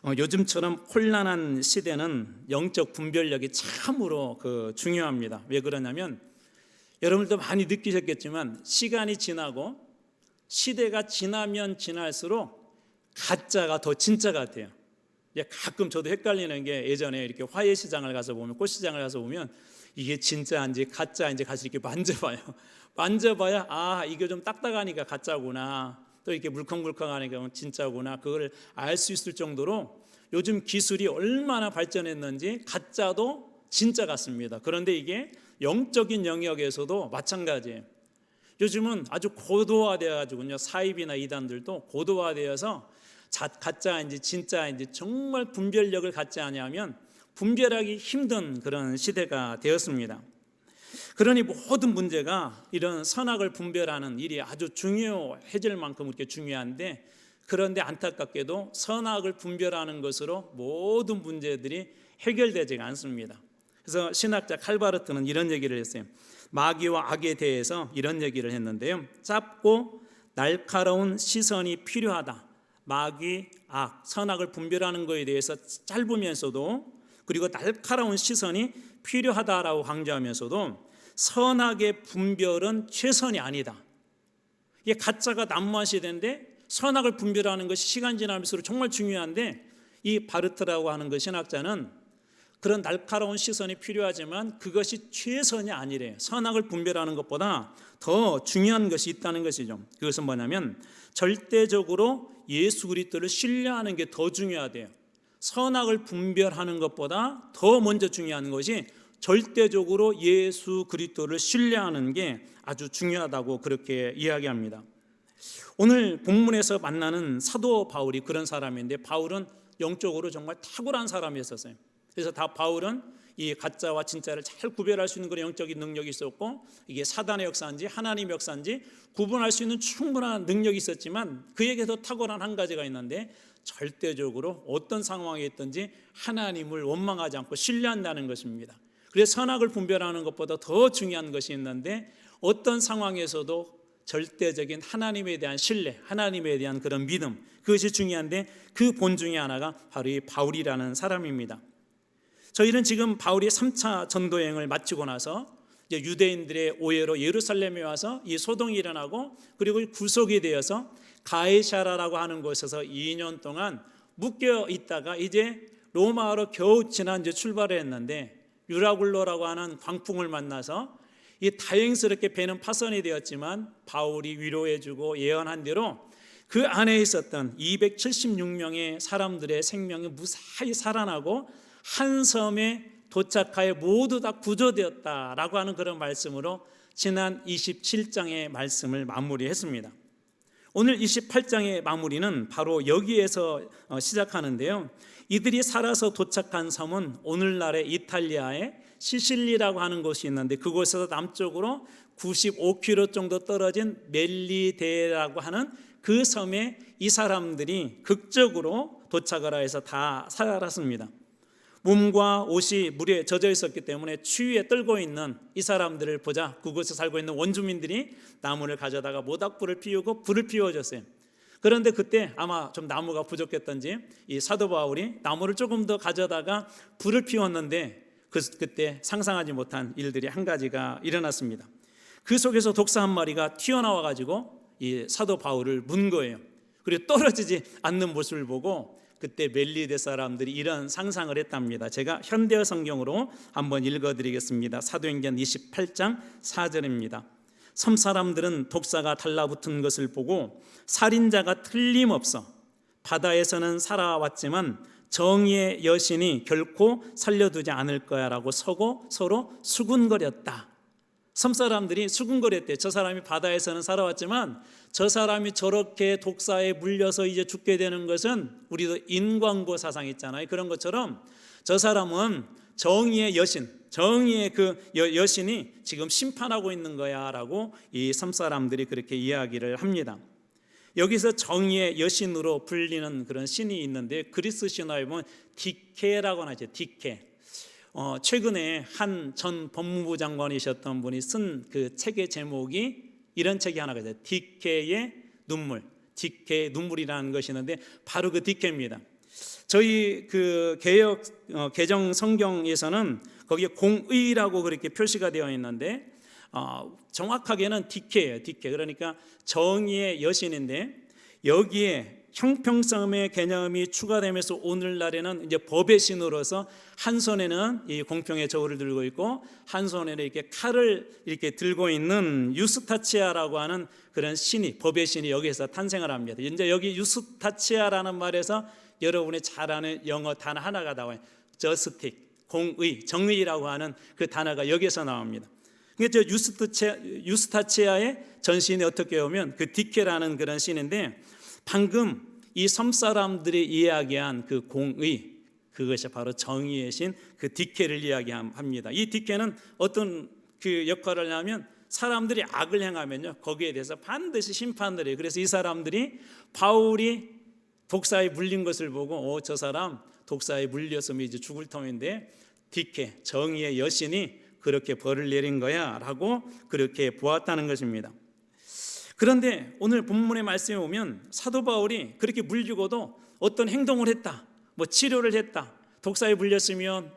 요즘처럼 혼란한 시대는 영적 분별력이 참으로 중요합니다. 왜 그러냐면 여러분들도 많이 느끼셨겠지만 시간이 지나고 시대가 지나면 지날수록 가짜가 더 진짜 같아요. 가끔 저도 헷갈리는 게 예전에 이렇게 화훼시장을 가서 보면, 꽃시장을 가서 보면 이게 진짜인지 가짜인지 가서 이렇게 만져봐요. 만져봐야 이게 좀 딱딱하니까 가짜구나, 또 이렇게 물컹물컹하니까 진짜구나, 그걸 알 수 있을 정도로 요즘 기술이 얼마나 발전했는지 가짜도 진짜 같습니다. 그런데 이게 영적인 영역에서도 마찬가지예요. 요즘은 아주 고도화되어 가지고요, 사입이나 이단들도 고도화되어서 가짜인지 진짜인지 정말 분별력을 갖지 않으면 분별하기 힘든 그런 시대가 되었습니다. 그러니 모든 문제가 이런 선악을 분별하는 일이 아주 중요해질 만큼 이렇게 중요한데, 그런데 안타깝게도 선악을 분별하는 것으로 모든 문제들이 해결되지가 않습니다. 그래서 신학자 칼바르트는 이런 얘기를 했어요. 마귀와 악에 대해서 이런 얘기를 했는데요, 짧고 날카로운 시선이 필요하다. 마귀, 악, 선악을 분별하는 것에 대해서 짧으면서도, 그리고 날카로운 시선이 필요하다라고 강조하면서도 선악의 분별은 최선이 아니다. 이게 가짜가 난무한 시대인데 선악을 분별하는 것이 시간 지나면서 정말 중요한데, 이 바르트라고 하는 그 신학자는 그런 날카로운 시선이 필요하지만 그것이 최선이 아니래요. 선악을 분별하는 것보다 더 중요한 것이 있다는 것이죠. 그것은 뭐냐면 절대적으로 예수 그리스도를 신뢰하는 게 더 중요하대요. 선악을 분별하는 것보다 더 먼저 중요한 것이 절대적으로 예수 그리스도를 신뢰하는 게 아주 중요하다고 그렇게 이야기합니다. 오늘 본문에서 만나는 사도 바울이 그런 사람인데, 바울은 영적으로 정말 탁월한 사람이었어요. 그래서 바울은 이 가짜와 진짜를 잘 구별할 수 있는 그런 영적인 능력이 있었고, 이게 사단의 역사인지 하나님의 역사인지 구분할 수 있는 충분한 능력이 있었지만, 그에게도 탁월한 한 가지가 있는데 절대적으로 어떤 상황에 있든지 하나님을 원망하지 않고 신뢰한다는 것입니다. 그래서 선악을 분별하는 것보다 더 중요한 것이 있는데, 어떤 상황에서도 절대적인 하나님에 대한 신뢰, 하나님에 대한 그런 믿음, 그것이 중요한데 그 본 중에 하나가 바로 이 바울이라는 사람입니다. 저희는 지금 바울이 3차 전도여행을 마치고 나서 이제 유대인들의 오해로 예루살렘에 와서 이 소동이 일어나고, 그리고 구속이 되어서 가이사라라고 하는 곳에서 2년 동안 묶여 있다가 이제 로마로 겨우 지난주에 출발을 했는데, 유라굴로라고 하는 광풍을 만나서 이 다행스럽게 배는 파손이 되었지만 바울이 위로해주고 예언한 대로 그 안에 있었던 276명의 사람들의 생명이 무사히 살아나고 한 섬에 도착하여 모두 다 구조되었다라고 하는 그런 말씀으로 지난 27장의 말씀을 마무리했습니다. 오늘 28장의 마무리는 바로 여기에서 시작하는데요, 이들이 살아서 도착한 섬은 오늘날의 이탈리아의 시실리라고 하는 곳이 있는데, 그곳에서 남쪽으로 95km 정도 떨어진 멜리데라고 하는 그 섬에 이 사람들이 극적으로 도착을 해서 다 살았습니다. 몸과 옷이 물에 젖어 있었기 때문에 추위에 떨고 있는 이 사람들을 보자 그곳에 살고 있는 원주민들이 나무를 가져다가 모닥불을 피우고 불을 피워줬어요. 그런데 그때 아마 좀 나무가 부족했던지 이 사도 바울이 나무를 조금 더 가져다가 불을 피웠는데 그때 상상하지 못한 일들이 한 가지가 일어났습니다. 그 속에서 독사 한 마리가 튀어나와 가지고 이 사도 바울을 문 거예요. 그리고 떨어지지 않는 모습을 보고 그때 멜리데 사람들이 이런 상상을 했답니다. 제가 현대어 성경으로 한번 읽어드리겠습니다. 사도행전 28장 4절입니다. 섬 사람들은 독사가 달라붙은 것을 보고 살인자가 틀림없어 바다에서는 살아왔지만 정의의 여신이 결코 살려두지 않을 거야 라고 서로 수군거렸다. 섬 사람들이 수군거렸대. 저 사람이 바다에서는 살아왔지만 저 사람이 저렇게 독사에 물려서 이제 죽게 되는 것은, 우리도 인광고 사상 있잖아요. 그런 것처럼 저 사람은 정의의 여신, 정의의 그 여신이 지금 심판하고 있는 거야 라고 이 섬 사람들이 그렇게 이야기를 합니다. 여기서 정의의 여신으로 불리는 그런 신이 있는데, 그리스 신화에 보면 디케라고 하죠. 디케. 최근에 한 전 법무부 장관이셨던 분이 쓴 그 책의 제목이 이런 책이 하나가 있어요. 디케의 눈물. 디케의 눈물이라는 것이 있는데 바로 그 디케입니다. 저희 그 개역 개정 성경에서는 거기에 공의라고 그렇게 표시가 되어 있는데 정확하게는 디케예요. 디케. 그러니까 정의의 여신인데 여기에 형평성의 개념이 추가되면서 오늘날에는 이제 법의 신으로서 한 손에는 이 공평의 저울을 들고 있고 한 손에는 이렇게 칼을 이렇게 들고 있는 유스타치아라고 하는 그런 신이, 법의 신이 여기에서 탄생을 합니다. 이제 여기 유스타치아라는 말에서 여러분이 잘 아는 영어 단어 하나가 나와요. 저스틱, 공의, 정의라고 하는 그 단어가 여기에서 나옵니다. 그러니까 유스타치아의 전신이 어떻게 보면 그 디케라는 그런 신인데 방금 이 섬 사람들이 이야기한 그 공의, 그것이 바로 정의의 신, 그 디케를 이야기합니다. 이 디케는 어떤 그 역할을 하면 사람들이 악을 행하면요 거기에 대해서 반드시 심판을 해요. 그래서 이 사람들이 바울이 독사에 물린 것을 보고 저 사람 독사에 물렸으면 이제 죽을 터인데 디케, 정의의 여신이 그렇게 벌을 내린 거야 라고 그렇게 보았다는 것입니다. 그런데 오늘 본문의 말씀에 보면 사도 바울이 그렇게 물리고도 어떤 행동을 했다, 뭐 치료를 했다, 독사에 물렸으면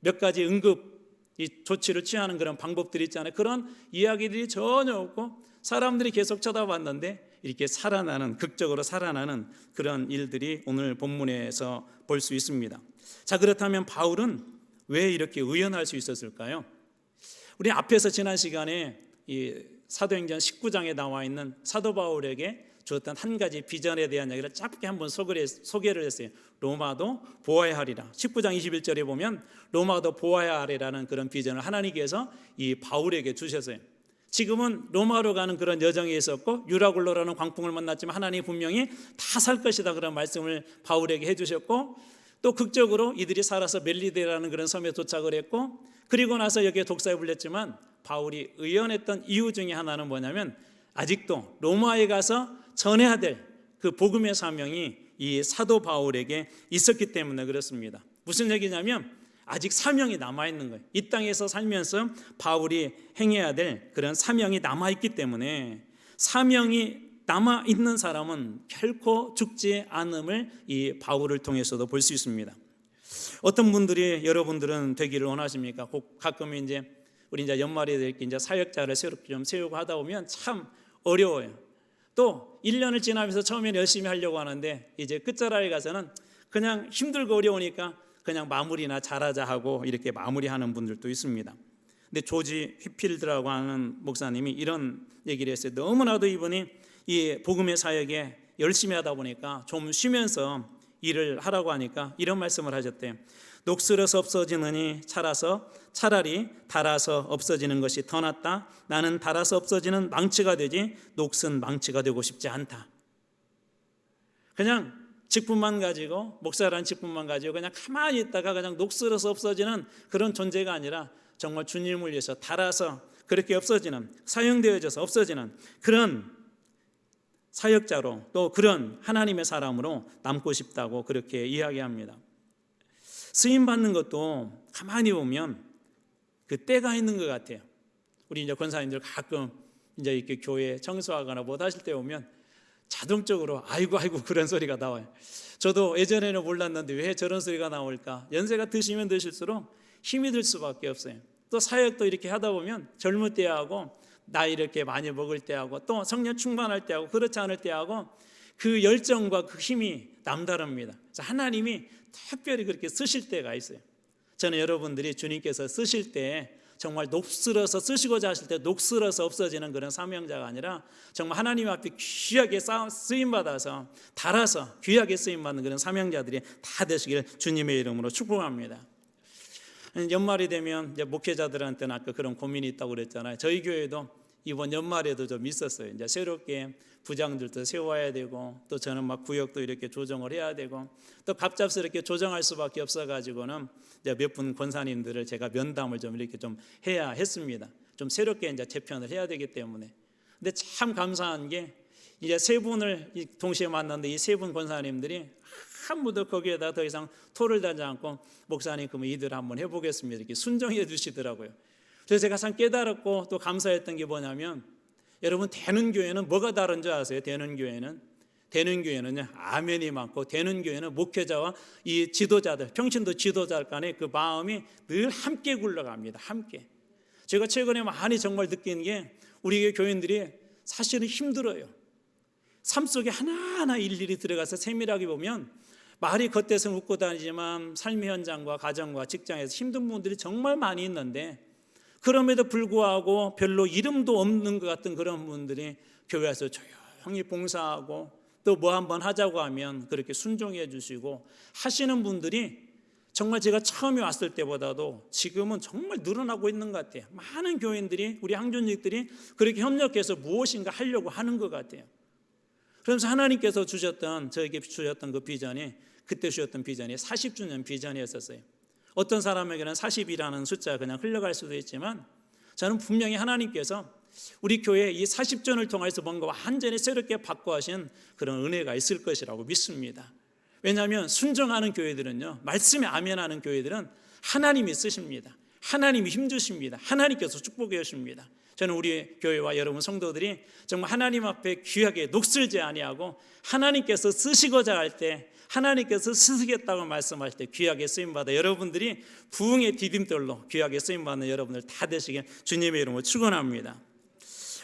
몇 가지 응급 이 조치를 취하는 그런 방법들이 있잖아요. 그런 이야기들이 전혀 없고 사람들이 계속 쳐다봤는데 이렇게 살아나는, 극적으로 살아나는 그런 일들이 오늘 본문에서 볼 수 있습니다. 자, 그렇다면 바울은 왜 이렇게 의연할 수 있었을까요? 우리 앞에서 지난 시간에 이 사도행전 19장에 나와 있는 사도 바울에게 주었던 한 가지 비전에 대한 이야기를 짧게 한번 소개를 했어요. 로마도 보아야 하리라. 19장 21절에 보면 로마도 보아야 하리라는 그런 비전을 하나님께서 이 바울에게 주셨어요. 지금은 로마로 가는 그런 여정에 있었고 유라굴로라는 광풍을 만났지만 하나님이 분명히 다 살 것이다 그런 말씀을 바울에게 해주셨고 또 극적으로 이들이 살아서 멜리데라는 그런 섬에 도착을 했고 그리고 나서 여기에 독사에 물렸지만 바울이 의연했던 이유 중에 하나는 뭐냐면 아직도 로마에 가서 전해야 될 그 복음의 사명이 이 사도 바울에게 있었기 때문에 그렇습니다. 무슨 얘기냐면 아직 사명이 남아있는 거예요. 이 땅에서 살면서 바울이 행해야 될 그런 사명이 남아있기 때문에 사명이 남아있는 사람은 결코 죽지 않음을 이 바울을 통해서도 볼 수 있습니다. 어떤 분들이 여러분들은 되기를 원하십니까? 가끔 이제 우리 이제 연말에 이렇게 이제 사역자를 새롭게 좀 세우고 하다 보면 참 어려워요. 또 1년을 지나면서 처음에는 열심히 하려고 하는데 이제 끝자락에 가서는 그냥 힘들고 어려우니까 그냥 마무리나 잘하자 하고 이렇게 마무리하는 분들도 있습니다. 근데 조지 휘필드라고 하는 목사님이 이런 얘기를 했어요. 너무나도 이분이 이 복음의 사역에 열심히 하다 보니까 좀 쉬면서 일을 하라고 하니까 이런 말씀을 하셨대요. 녹슬어서 없어지느니 차라리 닳아서 없어지는 것이 더 낫다. 나는 닳아서 없어지는 망치가 되지 녹슨 망치가 되고 싶지 않다. 그냥 직분만 가지고 목사라는 직분만 가지고 그냥 가만히 있다가 그냥 녹슬어서 없어지는 그런 존재가 아니라 정말 주님을 위해서 닳아서 그렇게 없어지는, 사용되어져서 없어지는 그런 사역자로 또 그런 하나님의 사람으로 남고 싶다고 그렇게 이야기합니다. 쓰임 받는 것도 가만히 보면 그 때가 있는 것 같아요. 우리 이제 권사님들 가끔 이제 이렇게 교회 청소하거나 뭐 하실 때 오면 자동적으로 아이고 그런 소리가 나와요. 저도 예전에는 몰랐는데 왜 저런 소리가 나올까? 연세가 드시면 드실수록 힘이 들 수밖에 없어요. 또 사역도 이렇게 하다 보면 젊을 때하고 나이 이렇게 많이 먹을 때하고 또 성령 충만할 때하고 그렇지 않을 때하고 그 열정과 그 힘이 남다릅니다. 그래서 하나님이 특별히 그렇게 쓰실 때가 있어요. 저는 여러분들이 주님께서 쓰실 때 정말 녹슬어서 쓰시고자 하실 때 녹슬어서 없어지는 그런 사명자가 아니라 정말 하나님 앞에 귀하게 쓰임받아서 달아서 귀하게 쓰임받는 그런 사명자들이 다 되시길 주님의 이름으로 축복합니다. 연말이 되면 이제 목회자들한테는 아까 그런 고민이 있다고 그랬잖아요. 저희 교회도 이번 연말에도 좀 있었어요. 이제 새롭게 부장들도 세워야 되고 또 저는 막 구역도 이렇게 조정을 해야 되고 또 갑작스럽게 조정할 수밖에 없어가지고는 이제 몇 분 권사님들을 제가 면담을 좀 이렇게 좀 해야 했습니다. 좀 새롭게 이제 재편을 해야 되기 때문에. 근데 참 감사한 게 이제 세 분을 동시에 만났는데 이 세 분 권사님들이 아무도 거기에다 더 이상 토를 다지 않고 목사님 그러면 이들 한번 해보겠습니다 이렇게 순종해 주시더라고요. 그래서 제가 참 깨달았고 또 감사했던 게 뭐냐면 여러분 되는 교회는 뭐가 다른 줄 아세요? 되는 교회는 되는 교회는요, 아멘이 많고, 되는 교회는 목회자와 이 지도자들, 평신도 지도자 간의 그 마음이 늘 함께 굴러갑니다. 함께. 제가 최근에 많이 정말 느낀 게 우리 교인들이 사실은 힘들어요. 삶 속에 하나하나 일일이 들어가서 세밀하게 보면 말이 겉에서 웃고 다니지만 삶의 현장과 가정과 직장에서 힘든 분들이 정말 많이 있는데, 그럼에도 불구하고 별로 이름도 없는 것 같은 그런 분들이 교회에서 조용히 봉사하고 또 뭐 한번 하자고 하면 그렇게 순종해 주시고 하시는 분들이 정말 제가 처음에 왔을 때보다도 지금은 정말 늘어나고 있는 것 같아요. 많은 교인들이, 우리 항존직들이 그렇게 협력해서 무엇인가 하려고 하는 것 같아요. 그러면서 하나님께서 저에게 주셨던 그 비전이, 그때 주셨던 비전이 40주년 비전이었었어요. 어떤 사람에게는 40이라는 숫자가 그냥 흘러갈 수도 있지만, 저는 분명히 하나님께서 우리 교회 이 40전을 통해서 뭔가 완전히 새롭게 바꿔하신 그런 은혜가 있을 것이라고 믿습니다. 왜냐하면 순종하는 교회들은요, 말씀에 아멘하는 교회들은 하나님이 쓰십니다. 하나님이 힘주십니다. 하나님께서 축복해 주십니다. 저는 우리 교회와 여러분 성도들이 정말 하나님 앞에 귀하게 녹슬지 아니하고, 하나님께서 쓰시고자 할 때, 하나님께서 쓰시겠다고 말씀할 때 귀하게 쓰임받아 여러분들이 부흥의 디딤돌로 귀하게 쓰임받는 여러분들 다 되시길 주님의 이름으로 축원합니다.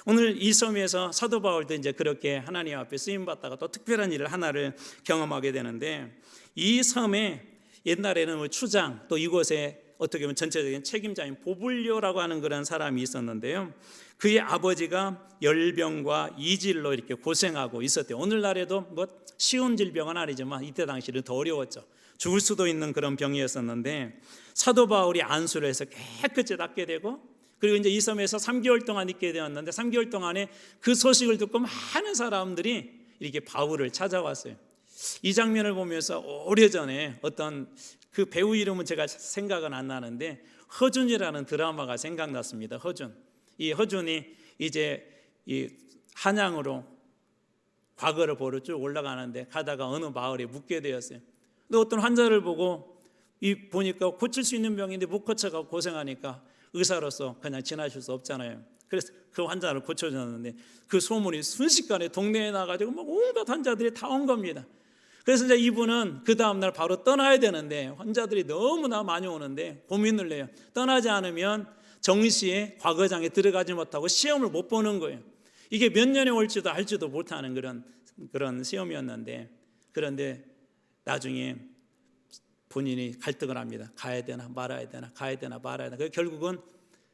오늘 이 섬에서 사도 바울도 이제 그렇게 하나님 앞에 쓰임받다가 또 특별한 일을 하나를 경험하게 되는데, 이 섬에 옛날에는 추장, 또 이곳에 어떻게 보면 전체적인 책임자인 보블리오라고 하는 그런 사람이 있었는데요, 그의 아버지가 열병과 이질로 이렇게 고생하고 있었대요. 오늘날에도 뭐 쉬운 질병은 아니지만 이때 당시는 더 어려웠죠. 죽을 수도 있는 그런 병이었었는데, 사도 바울이 안수를 해서 깨끗이 낫게 되고, 그리고 이제 이 섬에서 3개월 동안 있게 되었는데, 3개월 동안에 그 소식을 듣고 많은 사람들이 이렇게 바울을 찾아왔어요. 이 장면을 보면서 오래전에 어떤 그 배우 이름은 제가 생각은 안 나는데, 허준이라는 드라마가 생각났습니다. 허준. 이 허준이 이제 이 한양으로 과거를 보러 쭉 올라가는데 가다가 어느 마을에 묵게 되었어요. 근데 어떤 환자를 보고 보니까 고칠 수 있는 병인데 못 고쳐가고 고생하니까 의사로서 그냥 지나칠 수 없잖아요. 그래서 그 환자를 고쳐줬는데 그 소문이 순식간에 동네에 나가지고 막 온갖 환자들이 다 온 겁니다. 그래서 이제 이분은 그 다음날 바로 떠나야 되는데, 환자들이 너무나 많이 오는데 고민을 해요. 떠나지 않으면 정시에 과거장에 들어가지 못하고 시험을 못 보는 거예요. 이게 몇 년에 올지도 알지도 못하는 그런 시험이었는데, 그런데 나중에 본인이 갈등을 합니다. 가야 되나 말아야 되나, 가야 되나 말아야 되나. 결국은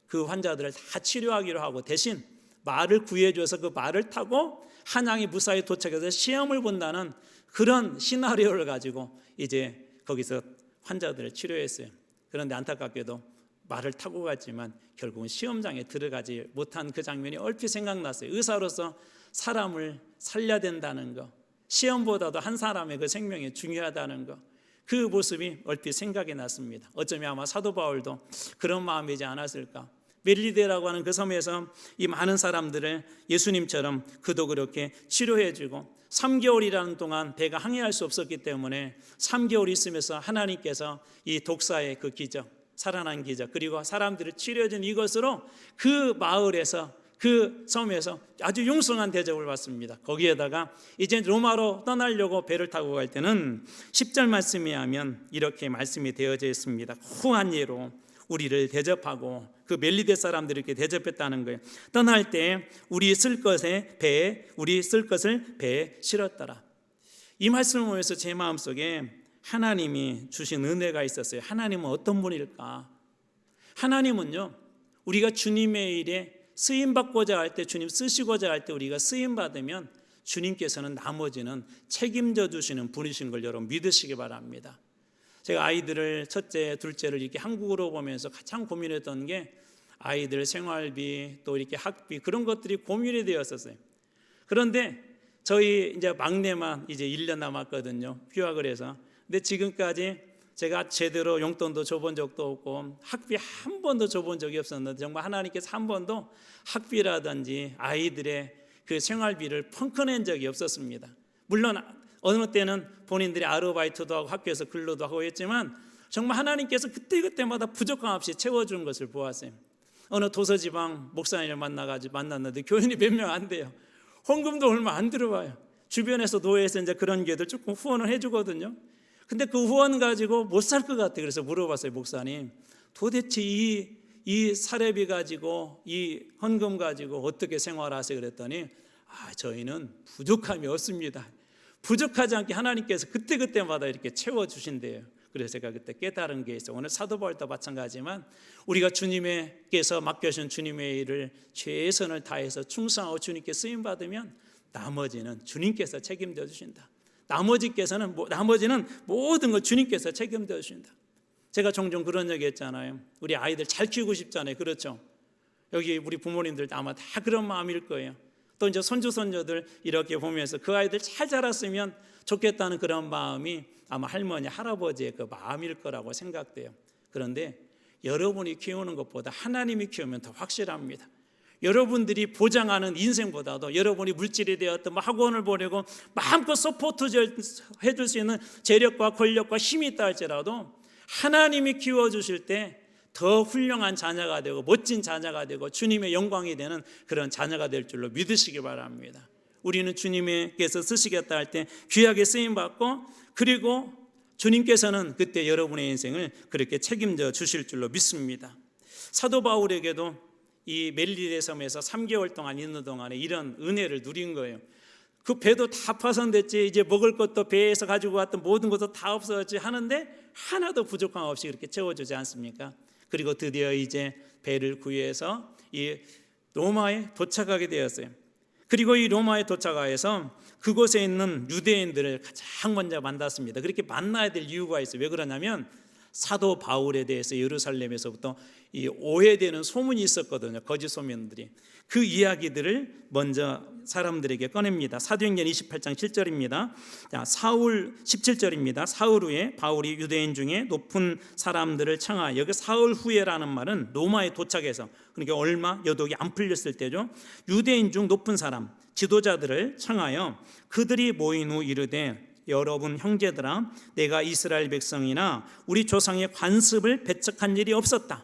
그 환자들을 다 치료하기로 하고, 대신 말을 구해줘서 그 말을 타고 한양에 무사히 도착해서 시험을 본다는 그런 시나리오를 가지고 이제 거기서 환자들을 치료했어요. 그런데 안타깝게도 말을 타고 갔지만 결국은 시험장에 들어가지 못한 그 장면이 얼핏 생각났어요. 의사로서 사람을 살려야 된다는 거, 시험보다도 한 사람의 그 생명이 중요하다는 거, 그 모습이 얼핏 생각이 났습니다. 어쩌면 아마 사도 바울도 그런 마음이지 않았을까. 멜리데라고 하는 그 섬에서 이 많은 사람들을 예수님처럼 그도 그렇게 치료해주고, 3개월이라는 동안 배가 항해할 수 없었기 때문에 3개월 있으면서 하나님께서 이 독사의 그 기적, 살아난 기적, 그리고 사람들을 치료해준 이것으로 그 마을에서, 그 섬에서 아주 융성한 대접을 받습니다. 거기에다가 이제 로마로 떠나려고 배를 타고 갈 때는 10절 말씀에 하면 이렇게 말씀이 되어져 있습니다. 후한 예로 우리를 대접하고, 그 멜리데 사람들이 이렇게 대접했다는 거예요. 떠날 때 우리 쓸 것을 배에 실었더라. 이 말씀을 보면서 제 마음속에 하나님이 주신 은혜가 있었어요. 하나님은 어떤 분일까? 하나님은요, 우리가 주님의 일에 쓰임받고자 할 때, 주님 쓰시고자 할 때 우리가 쓰임받으면 주님께서는 나머지는 책임져 주시는 분이신 걸 여러분 믿으시기 바랍니다. 제가 아이들을, 첫째, 둘째를 이렇게 한국으로 보면서 가장 고민했던 게 아이들 생활비, 또 이렇게 학비, 그런 것들이 고민이 되었었어요. 그런데 저희 이제 막내만 이제 1년 남았거든요. 휴학을 해서. 근데 지금까지 제가 제대로 용돈도 줘본 적도 없고 학비 한 번도 줘본 적이 없었는데, 정말 하나님께서 한 번도 학비라든지 아이들의 그 생활비를 펑크낸 적이 없었습니다. 물론 어느 때는 본인들이 아르바이트도 하고 학교에서 근로도 하고 했지만 정말 하나님께서 그때그때마다 부족함 없이 채워주는 것을 보았어요. 어느 도서지방 목사님을 만났는데 교인이 몇 명 안 돼요. 헌금도 얼마 안 들어와요. 주변에서 교회에서 이제 그런 교회들 조금 후원을 해주거든요. 근데 그 후원 가지고 못 살 것 같아. 그래서 물어봤어요, 목사님. 도대체 이 사례비 가지고 이 헌금 가지고 어떻게 생활하세요? 그랬더니 저희는 부족함이 없습니다. 부족하지 않게 하나님께서 그때그때마다 이렇게 채워주신대요. 그래서 제가 그때 깨달은 게 있어요. 오늘 사도 바울도 마찬가지지만 우리가 주님께서 맡겨주신 주님의 일을 최선을 다해서 충성하고 주님께 쓰임받으면 나머지는 주님께서 책임져 주신다. 나머지는 모든 걸 주님께서 책임져 주신다. 제가 종종 그런 얘기 했잖아요. 우리 아이들 잘 키우고 싶잖아요. 그렇죠? 여기 우리 부모님들도 아마 다 그런 마음일 거예요. 또 이제 손주 손녀들 이렇게 보면서 그 아이들 잘 자랐으면 좋겠다는 그런 마음이 아마 할머니 할아버지의 그 마음일 거라고 생각돼요. 그런데 여러분이 키우는 것보다 하나님이 키우면 더 확실합니다. 여러분들이 보장하는 인생보다도 여러분이 물질이 되었던 학원을 보내고 마음껏 서포트 해줄 수 있는 재력과 권력과 힘이 있다 할지라도 하나님이 키워주실 때 더 훌륭한 자녀가 되고 멋진 자녀가 되고 주님의 영광이 되는 그런 자녀가 될 줄로 믿으시기 바랍니다. 우리는 주님께서 쓰시겠다 할 때 귀하게 쓰임받고, 그리고 주님께서는 그때 여러분의 인생을 그렇게 책임져 주실 줄로 믿습니다. 사도 바울에게도 이 멜리데 섬에서 3개월 동안 있는 동안에 이런 은혜를 누린 거예요. 그 배도 다 파손됐지, 이제 먹을 것도 배에서 가지고 왔던 모든 것도 다 없어졌지 하는데 하나도 부족함 없이 그렇게 채워주지 않습니까? 그리고 드디어 이제 배를 구해서 이 로마에 도착하게 되었어요. 그리고 이 로마에 도착하여서 그곳에 있는 유대인들을 가장 먼저 만났습니다. 그렇게 만나야 될 이유가 있어요. 왜 그러냐면 사도 바울에 대해서 예루살렘에서부터 이 오해되는 소문이 있었거든요. 거짓 소문들이. 그 이야기들을 먼저 사람들에게 꺼냅니다. 사도행전 28장 7절입니다. 사울 17절입니다. 사울 후에 바울이 유대인 중에 높은 사람들을 청하여, 여기 사울 후에라는 말은 로마에 도착해서, 그러니까 얼마 여독이 안 풀렸을 때죠. 유대인 중 높은 사람 지도자들을 청하여 그들이 모인 후 이르되, 여러분 형제들아, 내가 이스라엘 백성이나 우리 조상의 관습을 배척한 일이 없었다.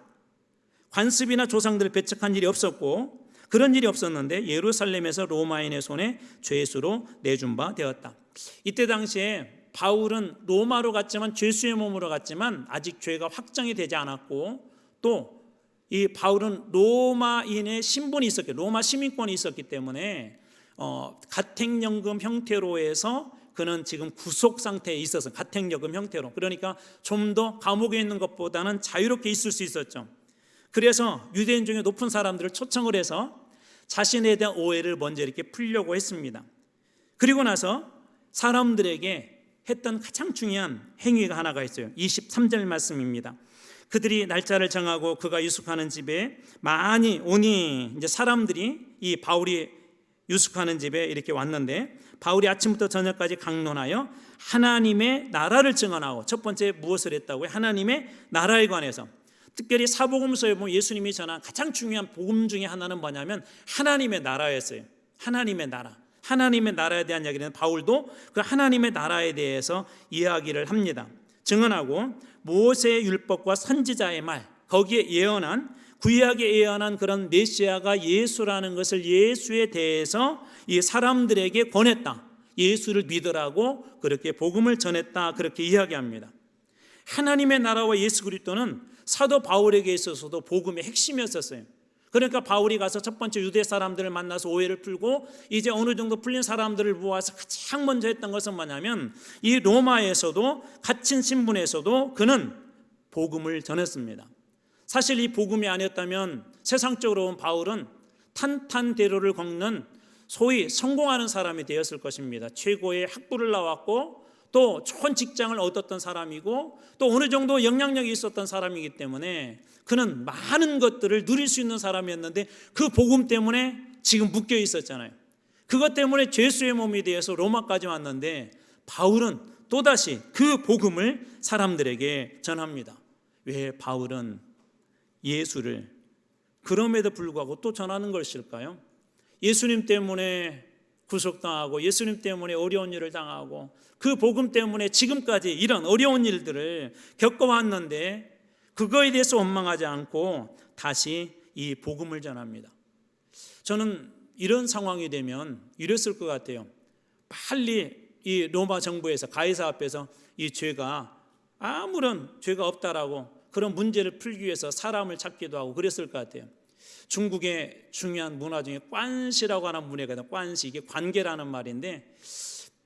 관습이나 조상들을 배척한 일이 없었고 그런 일이 없었는데 예루살렘에서 로마인의 손에 죄수로 내준 바 되었다. 이때 당시에 바울은 로마로 갔지만 죄수의 몸으로 갔지만 아직 죄가 확정이 되지 않았고, 또 이 바울은 로마인의 신분이 있었기, 로마 시민권이 있었기 때문에 가택연금 형태로 해서 그는 지금 구속 상태에 있어서 가택연금 형태로, 그러니까 좀 더 감옥에 있는 것보다는 자유롭게 있을 수 있었죠. 그래서 유대인 중에 높은 사람들을 초청을 해서 자신에 대한 오해를 먼저 이렇게 풀려고 했습니다. 그리고 나서 사람들에게 했던 가장 중요한 행위가 하나가 있어요. 23절 말씀입니다. 그들이 날짜를 정하고 그가 유숙하는 집에 많이 오니, 이제 사람들이 이 바울이 유숙하는 집에 이렇게 왔는데 바울이 아침부터 저녁까지 강론하여 하나님의 나라를 증언하고, 첫 번째 무엇을 했다고요? 하나님의 나라에 관해서. 특별히 사복음서에 보면 예수님이 전한 가장 중요한 복음 중에 하나는 뭐냐면 하나님의 나라였어요. 하나님의 나라. 하나님의 나라에 대한 이야기는 바울도 그 하나님의 나라에 대해서 이야기를 합니다. 증언하고 모세의 율법과 선지자의 말, 거기에 예언한, 구약에 예언한 그런 메시아가 예수라는 것을, 예수에 대해서 이 사람들에게 권했다. 예수를 믿으라고 그렇게 복음을 전했다. 그렇게 이야기합니다. 하나님의 나라와 예수 그리스도는 사도 바울에게 있어서도 복음의 핵심이었었어요. 그러니까 바울이 가서 첫 번째 유대 사람들을 만나서 오해를 풀고 이제 어느 정도 풀린 사람들을 모아서 가장 먼저 했던 것은 뭐냐면 이 로마에서도 갇힌 신분에서도 그는 복음을 전했습니다. 사실 이 복음이 아니었다면 세상적으로 온 바울은 탄탄대로를 걷는 소위 성공하는 사람이 되었을 것입니다. 최고의 학부를 나왔고 또 좋은 직장을 얻었던 사람이고 또 어느 정도 영향력이 있었던 사람이기 때문에 그는 많은 것들을 누릴 수 있는 사람이었는데 그 복음 때문에 지금 묶여 있었잖아요. 그것 때문에 죄수의 몸이 되어서 로마까지 왔는데 바울은 또다시 그 복음을 사람들에게 전합니다. 왜 바울은 예수를 그럼에도 불구하고 또 전하는 것일까요? 예수님 때문에 구속당하고 예수님 때문에 어려운 일을 당하고 그 복음 때문에 지금까지 이런 어려운 일들을 겪어왔는데 그거에 대해서 원망하지 않고 다시 이 복음을 전합니다. 저는 이런 상황이 되면 이랬을 것 같아요. 빨리 이 로마 정부에서 가이사 앞에서 이 죄가 아무런 죄가 없다라고 그런 문제를 풀기 위해서 사람을 찾기도 하고 그랬을 것 같아요. 중국의 중요한 문화 중에 관시라고 하는 문화가 있거든요. 관시, 이게 관계라는 말인데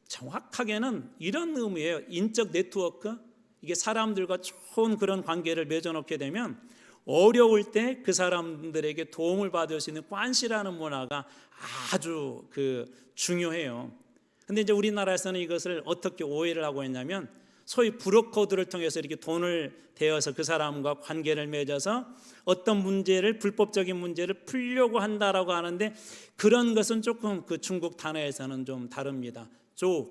정확하게는 이런 의미예요. 인적 네트워크, 이게 사람들과 좋은 그런 관계를 맺어놓게 되면 어려울 때 그 사람들에게 도움을 받을 수 있는 관시라는 문화가 아주 중요해요. 근데 이제 우리나라에서는 이것을 어떻게 오해를 하고 있냐면 소위 브로커들을 통해서 이렇게 돈을 대어서 그 사람과 관계를 맺어서 어떤 문제를, 불법적인 문제를 풀려고 한다라고 하는데, 그런 것은 조금 그 중국 단어에서는 좀 다릅니다.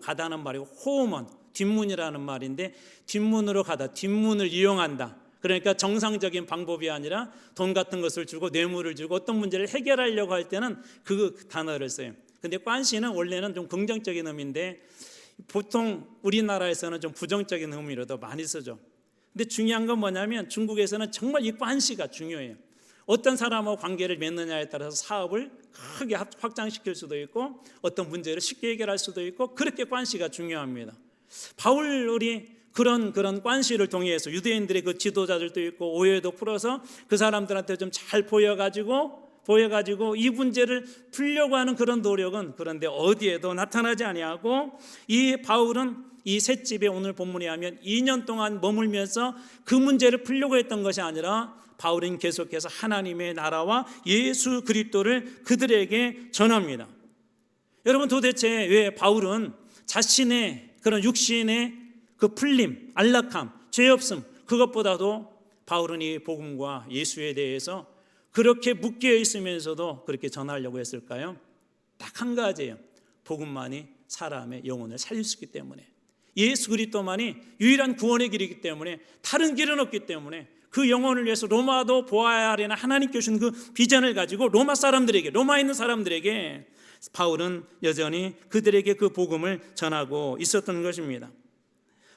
가다는 말이고 호먼, 뒷문이라는 말인데, 뒷문으로 가다, 뒷문을 이용한다. 그러니까 정상적인 방법이 아니라 돈 같은 것을 주고 뇌물을 주고 어떤 문제를 해결하려고 할 때는 그 단어를 써요. 근데 관시는 원래는 좀 긍정적인 의미인데 보통 우리나라에서는 좀 부정적인 의미로도 많이 쓰죠. 근데 중요한 건 뭐냐면 중국에서는 정말 이 관시가 중요해요. 어떤 사람하고 관계를 맺느냐에 따라서 사업을 크게 확장시킬 수도 있고 어떤 문제를 쉽게 해결할 수도 있고, 그렇게 관시가 중요합니다. 바울이 그런 관시를 통해서 유대인들의 그 지도자들도 있고 오해도 풀어서 그 사람들한테 좀 잘 보여가지고 이 문제를 풀려고 하는 그런 노력은 그런데 어디에도 나타나지 아니하고, 이 바울은 이 셋집에 오늘 본문에 하면 2년 동안 머물면서 그 문제를 풀려고 했던 것이 아니라 바울은 계속해서 하나님의 나라와 예수 그리스도를 그들에게 전합니다. 여러분, 도대체 왜 바울은 자신의 그런 육신의 그 풀림, 안락함, 죄 없음, 그것보다도 바울은 이 복음과 예수에 대해서 그렇게 묶여 있으면서도 그렇게 전하려고 했을까요? 딱 한 가지예요. 복음만이 사람의 영혼을 살릴 수 있기 때문에, 예수 그리스도만이 유일한 구원의 길이기 때문에, 다른 길은 없기 때문에 그 영혼을 위해서 로마도 보아야 하려는 하나님께 주신 그 비전을 가지고 로마에 있는 사람들에게 바울은 여전히 그들에게 그 복음을 전하고 있었던 것입니다.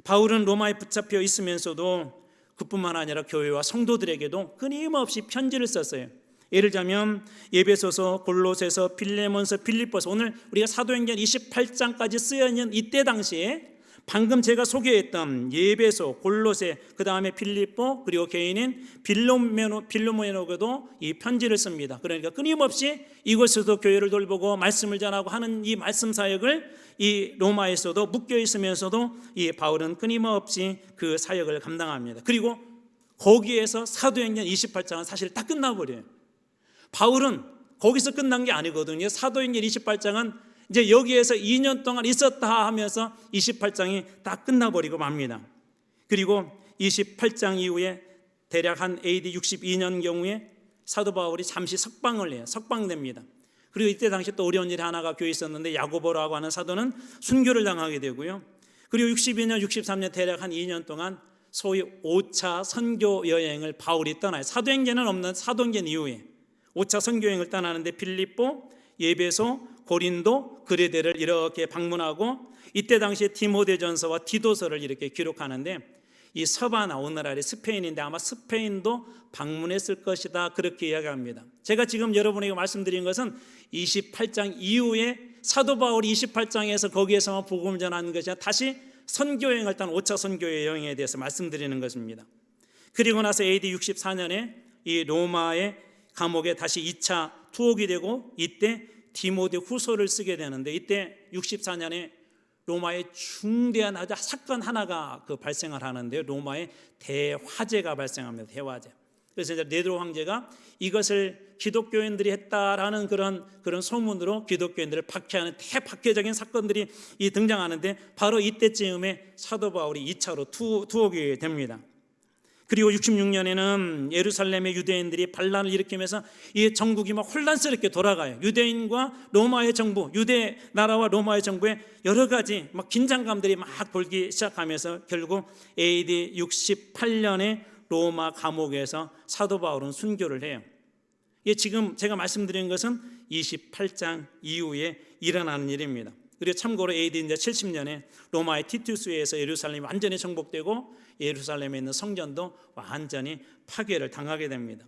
바울은 로마에 붙잡혀 있으면서도 그뿐만 아니라 교회와 성도들에게도 끊임없이 편지를 썼어요. 예를 들자면 에베소서, 골로새서, 빌레몬서, 빌립보서, 오늘 우리가 사도행전 28장까지 쓰여 있는 이때 당시에 방금 제가 소개했던 에베소, 골로새, 그 다음에 빌립보, 그리고 개인인 빌로모에게도 이 편지를 씁니다. 그러니까 끊임없이 이곳에서도 교회를 돌보고 말씀을 전하고 하는 이 말씀 사역을 이 로마에서도 묶여 있으면서도 이 바울은 끊임없이 그 사역을 감당합니다. 그리고 거기에서 사도행전 28장은 사실 다 끝나버려요. 바울은 거기서 끝난 게 아니거든요. 사도행전 28장은 이제 여기에서 2년 동안 있었다 하면서 28장이 다 끝나버리고 맙니다. 그리고 28장 이후에 대략 한 AD 62년 경우에 사도 바울이 잠시 석방을 해요. 석방됩니다. 그리고 이때 당시 또 어려운 일이 하나가 교회에 있었는데 야고보라고 하는 사도는 순교를 당하게 되고요. 그리고 62년, 63년 대략 한 2년 동안 소위 5차 선교 여행을 바울이 떠나요. 사도행전은 없는 사도행전 이후에 5차 선교 여행을 떠나는데 빌립보, 에베소, 고린도, 그레데를 이렇게 방문하고, 이때 당시에 디모데전서와 디도서를 이렇게 기록하는데, 이 서바나, 오늘날의 스페인인데 아마 스페인도 방문했을 것이다, 그렇게 이야기합니다. 제가 지금 여러분에게 말씀드린 것은 28장 이후에 사도 바울이 28장에서 거기에서만 복음을 전하는 것이 아니라 다시 선교여행을 딴 5차 선교여행에 대해서 말씀드리는 것입니다. 그리고 나서 AD 64년에 이 로마의 감옥에 다시 2차 투옥이 되고, 이때 디모데 후서를 쓰게 되는데, 이때 64년에 로마의 중대한 사건 하나가 발생을 하는데요. 로마의 대화재가 발생합니다. 대화재. 그래서 이제 네로 황제가 이것을 기독교인들이 했다라는 그런 소문으로 기독교인들을 박해하는 대박해적인 사건들이 등장하는데, 바로 이때쯤에 사도 바울이 2차로 투옥이 됩니다. 그리고 66년에는 예루살렘의 유대인들이 반란을 일으키면서 이 정국이 막 혼란스럽게 돌아가요. 유대인과 로마의 정부, 유대 나라와 로마의 정부에 여러 가지 막 긴장감들이 막 돌기 시작하면서 결국 AD 68년에 로마 감옥에서 사도 바울은 순교를 해요. 이게 지금 제가 말씀드린 것은 28장 이후에 일어나는 일입니다. 그리고 참고로 AD 이제 70년에 로마의 티투스에서 예루살렘이 완전히 정복되고 예루살렘에 있는 성전도 완전히 파괴를 당하게 됩니다.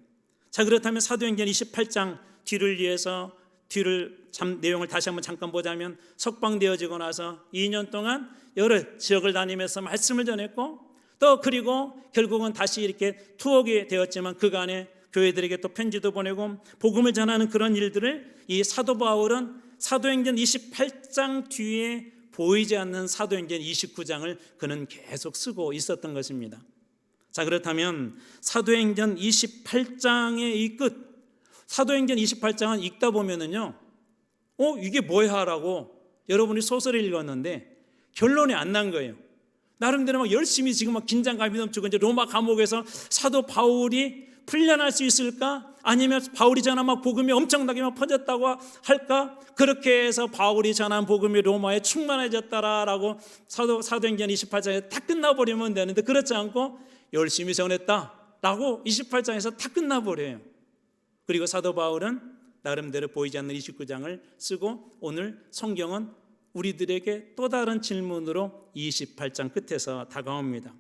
자, 그렇다면 사도행전 28장 뒤를 이어서 뒤를 내용을 다시 한번 잠깐 보자면 석방되어지고 나서 2년 동안 여러 지역을 다니면서 말씀을 전했고 또 그리고 결국은 다시 이렇게 투옥이 되었지만 그간에 교회들에게 또 편지도 보내고 복음을 전하는 그런 일들을 이 사도 바울은 사도행전 28장 뒤에 보이지 않는 사도행전 29장을 그는 계속 쓰고 있었던 것입니다. 자, 그렇다면 사도행전 28장의 이 끝, 사도행전 28장은 읽다 보면은요, 이게 뭐야? 라고 여러분이 소설을 읽었는데 결론이 안 난 거예요. 나름대로 막 열심히 지금 막 긴장감이 넘치고 이제 로마 감옥에서 사도 바울이 풀려날 수 있을까? 아니면 바울이 전한 막 복음이 엄청나게 막 퍼졌다고 할까? 그렇게 해서 바울이 전한 복음이 로마에 충만해졌다라고 사도행전 28장에 다 끝나버리면 되는데 그렇지 않고 열심히 전했다라고 28장에서 다 끝나버려요. 그리고 사도 바울은 나름대로 보이지 않는 29장을 쓰고 오늘 성경은 우리들에게 또 다른 질문으로 28장 끝에서 다가옵니다.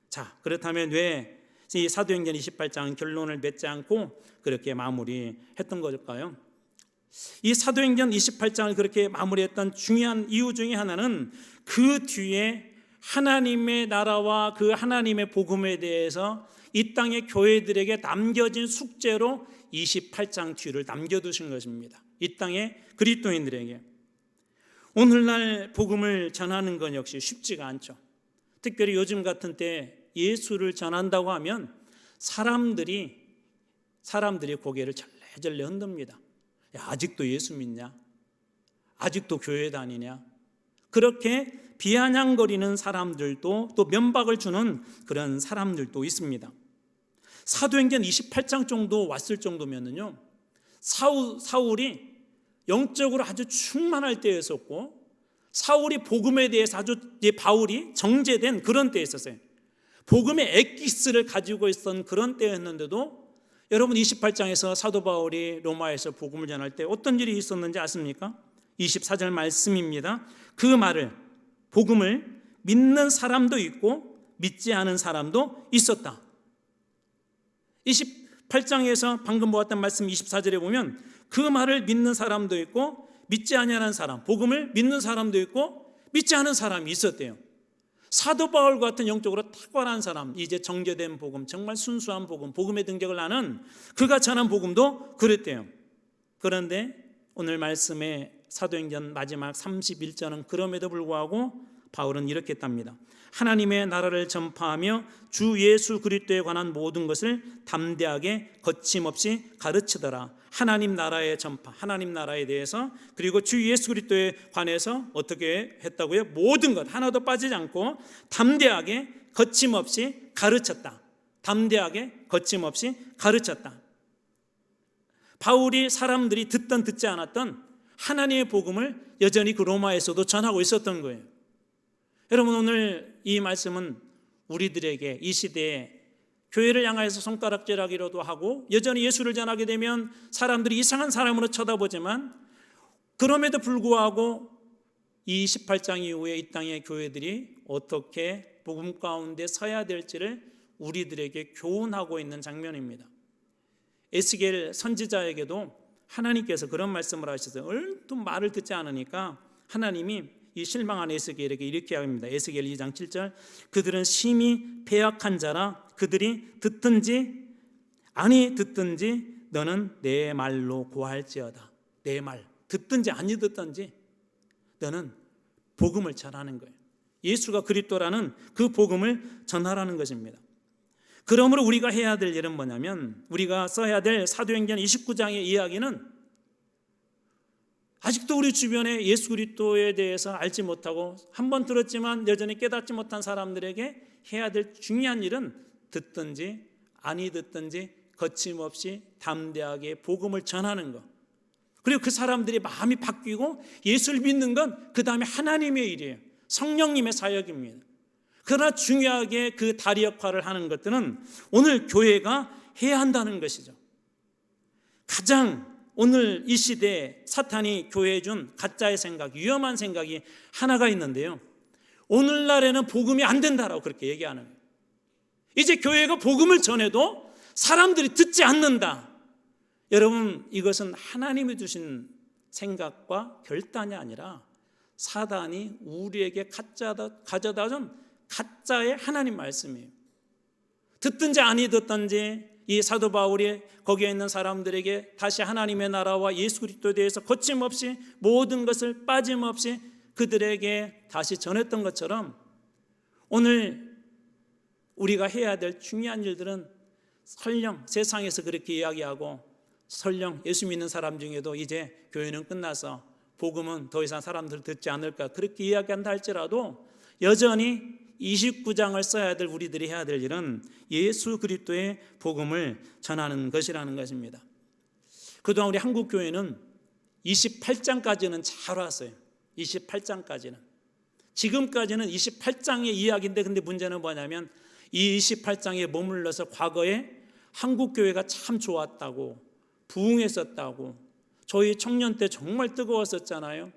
자, 그렇다면 왜 이 사도행전 28장은 결론을 맺지 않고 그렇게 마무리했던 걸까요? 이 사도행전 28장을 그렇게 마무리했던 중요한 이유 중에 하나는 그 뒤에 하나님의 나라와 그 하나님의 복음에 대해서 이 땅의 교회들에게 남겨진 숙제로 28장 뒤를 남겨두신 것입니다. 이 땅의 그리스도인들에게. 오늘날 복음을 전하는 건 역시 쉽지가 않죠. 특별히 요즘 같은 때 예수를 전한다고 하면 사람들이 고개를 절레절레 흔듭니다. 야, 아직도 예수 믿냐? 아직도 교회 다니냐? 그렇게 비아냥거리는 사람들도 또 면박을 주는 그런 사람들도 있습니다. 사도행전 28장 정도 왔을 정도면은요, 사울이 영적으로 아주 충만할 때였었고 사울이 복음에 대해서 아주 바울이 정제된 그런 때였었어요. 복음의 엑기스를 가지고 있었던 그런 때였는데도 여러분 28장에서 사도 바울이 로마에서 복음을 전할 때 어떤 일이 있었는지 아십니까? 24절 말씀입니다. 그 말을 복음을 믿는 사람도 있고 믿지 않은 사람도 있었다. 28장에서 방금 보았던 말씀 24절에 보면 그 말을 믿는 사람도 있고 믿지 않는 사람, 복음을 믿는 사람도 있고 믿지 않은 사람이 있었대요. 사도 바울 같은 영적으로 탁월한 사람, 이제 정제된 복음, 정말 순수한 복음, 복음의 등적을 아는 그가 전한 복음도 그랬대요. 그런데 오늘 말씀의 사도행전 마지막 31절은 그럼에도 불구하고 바울은 이렇게 했답니다. 하나님의 나라를 전파하며 주 예수 그리스도에 관한 모든 것을 담대하게 거침없이 가르치더라. 하나님 나라의 전파, 하나님 나라에 대해서 그리고 주 예수 그리스도에 관해서 어떻게 했다고요? 모든 것 하나도 빠지지 않고 담대하게 거침없이 가르쳤다. 담대하게 거침없이 가르쳤다. 바울이 사람들이 듣던 듣지 않았던 하나님의 복음을 여전히 그 로마에서도 전하고 있었던 거예요. 여러분, 오늘 이 말씀은 우리들에게 이 시대에 교회를 향해서 손가락질하기로도 하고 여전히 예수를 전하게 되면 사람들이 이상한 사람으로 쳐다보지만 그럼에도 불구하고 이 28장 이후에 이 땅의 교회들이 어떻게 복음 가운데 서야 될지를 우리들에게 교훈하고 있는 장면입니다. 에스겔 선지자에게도 하나님께서 그런 말씀을 하셔서 얼도 말을 듣지 않으니까 하나님이 이 실망한 에스겔에게 이렇게 합니다. 에스겔 2장 7절 그들은 심히 패역한 자라 그들이 듣든지 아니 듣든지 너는 내 말로 고할지어다. 내 말 듣든지 아니 듣든지 너는 복음을 전하는 거예요. 예수가 그리스도라는 그 복음을 전하라는 것입니다. 그러므로 우리가 해야 될 일은 뭐냐면 우리가 써야 될 사도행전 29장의 이야기는 아직도 우리 주변에 예수 그리스도에 대해서 알지 못하고 한 번 들었지만 여전히 깨닫지 못한 사람들에게 해야 될 중요한 일은 듣든지 아니 듣든지 거침없이 담대하게 복음을 전하는 것. 그리고 그 사람들이 마음이 바뀌고 예수를 믿는 건 그 다음에 하나님의 일이에요. 성령님의 사역입니다. 그러나 중요하게 그 다리 역할을 하는 것들은 오늘 교회가 해야 한다는 것이죠. 가장 오늘 이 시대에 사탄이 교회에 준 가짜의 생각, 위험한 생각이 하나가 있는데요. 오늘날에는 복음이 안 된다라고 그렇게 얘기하는 거예요. 이제 교회가 복음을 전해도 사람들이 듣지 않는다. 여러분, 이것은 하나님이 주신 생각과 결단이 아니라 사단이 우리에게 가져다 준 가짜의 하나님 말씀이에요. 듣든지 아니 듣든지 이 사도 바울이 거기에 있는 사람들에게 다시 하나님의 나라와 예수 그리스도에 대해서 거침없이 모든 것을 빠짐없이 그들에게 다시 전했던 것처럼 오늘 우리가 해야 될 중요한 일들은 설령 세상에서 그렇게 이야기하고 설령 예수 믿는 사람 중에도 이제 교회는 끝나서 복음은 더 이상 사람들 듣지 않을까 그렇게 이야기한다 할지라도 여전히 29장을 써야 될 우리들이 해야 될 일은 예수 그리스도의 복음을 전하는 것이라는 것입니다. 그동안 우리 한국교회는 28장까지는 잘 왔어요. 28장까지는. 지금까지는 28장의 이야기인데 근데 문제는 뭐냐면 이 28장에 머물러서 과거에 한국교회가 참 좋았다고 부흥했었다고 저희 청년 때 정말 뜨거웠었잖아요.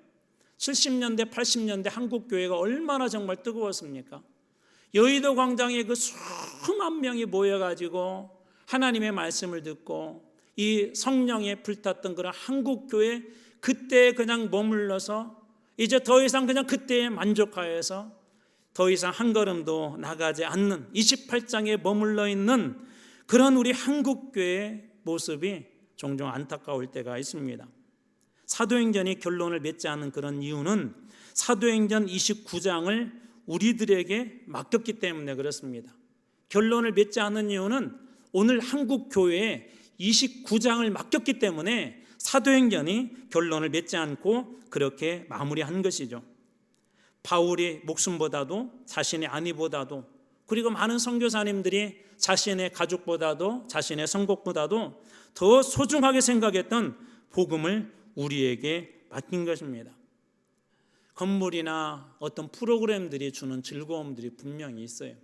70년대 80년대 한국교회가 얼마나 정말 뜨거웠습니까? 여의도 광장에 그 수만 명이 모여가지고 하나님의 말씀을 듣고 이 성령에 불탔던 그런 한국교회 그때 그냥 머물러서 이제 더 이상 그냥 그때에 만족하여서 더 이상 한 걸음도 나가지 않는 28장에 머물러 있는 그런 우리 한국교회의 모습이 종종 안타까울 때가 있습니다. 사도행전이 결론을 맺지 않은 그런 이유는 사도행전 29장을 우리들에게 맡겼기 때문에 그렇습니다. 결론을 맺지 않은 이유는 오늘 한국교회에 29장을 맡겼기 때문에 사도행전이 결론을 맺지 않고 그렇게 마무리한 것이죠. 바울이 목숨보다도 자신의 아내보다도 그리고 많은 선교사님들이 자신의 가족보다도 자신의 선곡보다도 더 소중하게 생각했던 복음을 우리에게 맡긴 것입니다. 건물이나 어떤 프로그램들이 주는 즐거움들이 분명히 있어요.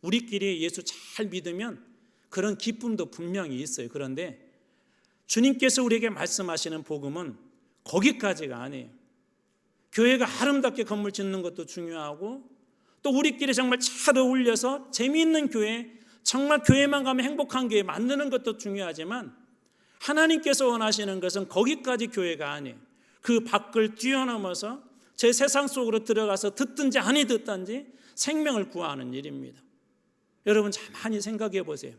우리끼리 예수 잘 믿으면 그런 기쁨도 분명히 있어요. 그런데 주님께서 우리에게 말씀하시는 복음은 거기까지가 아니에요. 교회가 아름답게 건물 짓는 것도 중요하고 또 우리끼리 정말 잘 어울려서 재미있는 교회, 정말 교회만 가면 행복한 교회 만드는 것도 중요하지만 하나님께서 원하시는 것은 거기까지 교회가 아니에요. 그 밖을 뛰어넘어서 제 세상 속으로 들어가서 듣든지 아니 듣든지 생명을 구하는 일입니다. 여러분 가만히 생각해 보세요.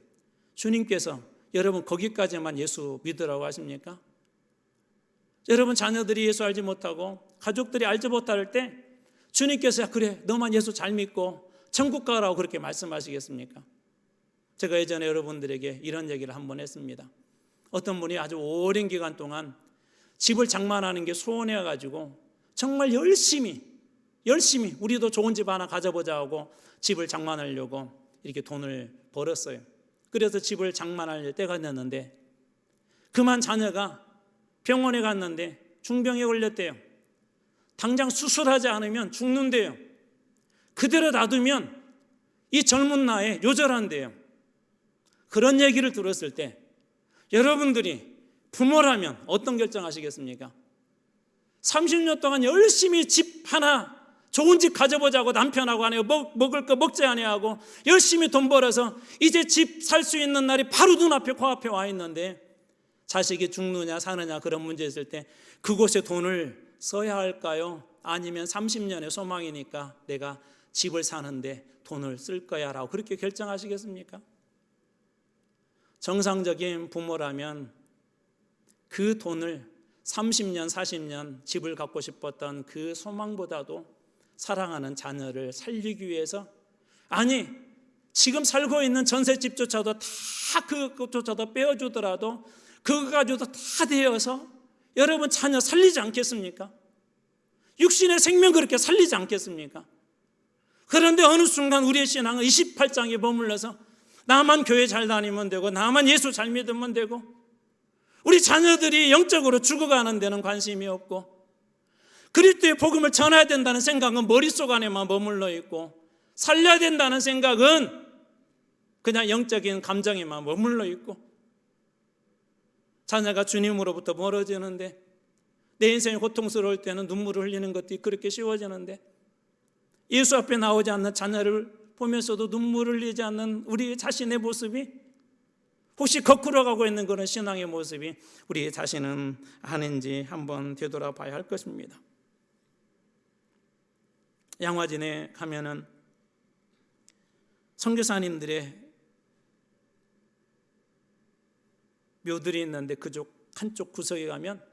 주님께서 여러분 거기까지만 예수 믿으라고 하십니까? 여러분 자녀들이 예수 알지 못하고 가족들이 알지 못할 때 주님께서 그래 너만 예수 잘 믿고 천국 가라고 그렇게 말씀하시겠습니까? 제가 예전에 여러분들에게 이런 얘기를 한번 했습니다. 어떤 분이 아주 오랜 기간 동안 집을 장만하는 게 소원해가지고 정말 열심히 우리도 좋은 집 하나 가져보자 하고 집을 장만하려고 이렇게 돈을 벌었어요. 그래서 집을 장만할 때가 됐는데 그만 자녀가 병원에 갔는데 중병에 걸렸대요. 당장 수술하지 않으면 죽는데요. 그대로 놔두면 이 젊은 나이에 요절한대요. 그런 얘기를 들었을 때 여러분들이 부모라면 어떤 결정하시겠습니까? 30년 동안 열심히 집 하나 좋은 집 가져보자고 남편하고 아내가 먹을 거 먹지 아니하고 열심히 돈 벌어서 이제 집 살 수 있는 날이 바로 눈앞에 코앞에 와 있는데 자식이 죽느냐 사느냐 그런 문제 있을 때 그곳에 돈을 써야 할까요? 아니면 30년의 소망이니까 내가 집을 사는데 돈을 쓸 거야 라고 그렇게 결정하시겠습니까? 정상적인 부모라면 그 돈을 30년 40년 집을 갖고 싶었던 그 소망보다도 사랑하는 자녀를 살리기 위해서 아니 지금 살고 있는 전셋집조차도 다 그것조차도 빼어주더라도 그거 가지고도 다 되어서 여러분 자녀 살리지 않겠습니까? 육신의 생명 그렇게 살리지 않겠습니까? 그런데 어느 순간 우리의 신앙은 28장에 머물러서 나만 교회 잘 다니면 되고 나만 예수 잘 믿으면 되고 우리 자녀들이 영적으로 죽어가는 데는 관심이 없고 그리스도의 복음을 전해야 된다는 생각은 머릿속 안에만 머물러 있고 살려야 된다는 생각은 그냥 영적인 감정에만 머물러 있고 자녀가 주님으로부터 멀어지는데 내 인생이 고통스러울 때는 눈물을 흘리는 것도 그렇게 쉬워지는데 예수 앞에 나오지 않는 자녀를 보면서도 눈물을 흘리지 않는 우리 자신의 모습이 혹시 거꾸로 가고 있는 그런 신앙의 모습이 우리 자신은 아닌지 한번 되돌아봐야 할 것입니다. 양화진에 가면은 선교사님들의 묘들이 있는데 그쪽 한쪽 구석에 가면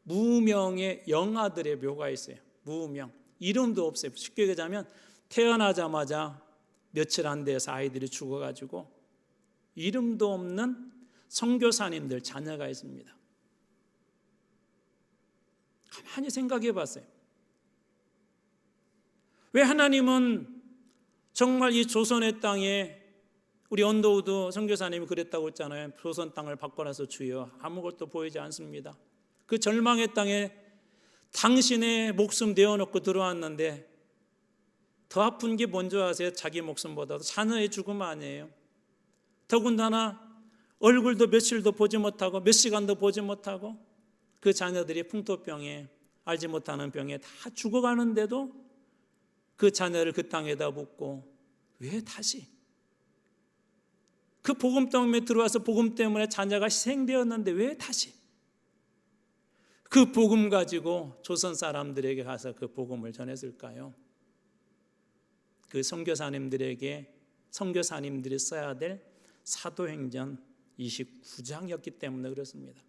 무명의 영아들의 묘가 있어요. 무명, 이름도 없어요. 쉽게 얘기하자면 태어나자마자 며칠 안 돼서 아이들이 죽어가지고 이름도 없는 선교사님들 자녀가 있습니다. 가만히 생각해 봤어요. 왜 하나님은 정말 이 조선의 땅에, 우리 언더우드 선교사님이 그랬다고 했잖아요. 조선 땅을 바꿔놔서 주여 아무것도 보이지 않습니다. 그 절망의 땅에 당신의 목숨 내어놓고 들어왔는데 더 아픈 게 뭔지 아세요? 자기 목숨보다도 자녀의 죽음 아니에요. 더군다나 얼굴도 며칠도 보지 못하고 몇 시간도 보지 못하고 그 자녀들이 풍토병에, 알지 못하는 병에 다 죽어가는데도 그 자녀를 그 땅에다 묻고 왜 다시? 그 복음 때문에 들어와서 복음 때문에 자녀가 희생되었는데 왜 다시? 그 복음 가지고 조선 사람들에게 가서 그 복음을 전했을까요? 그 선교사님들에게 선교사님들이 써야 될 사도행전 29장이었기 때문에 그렇습니다.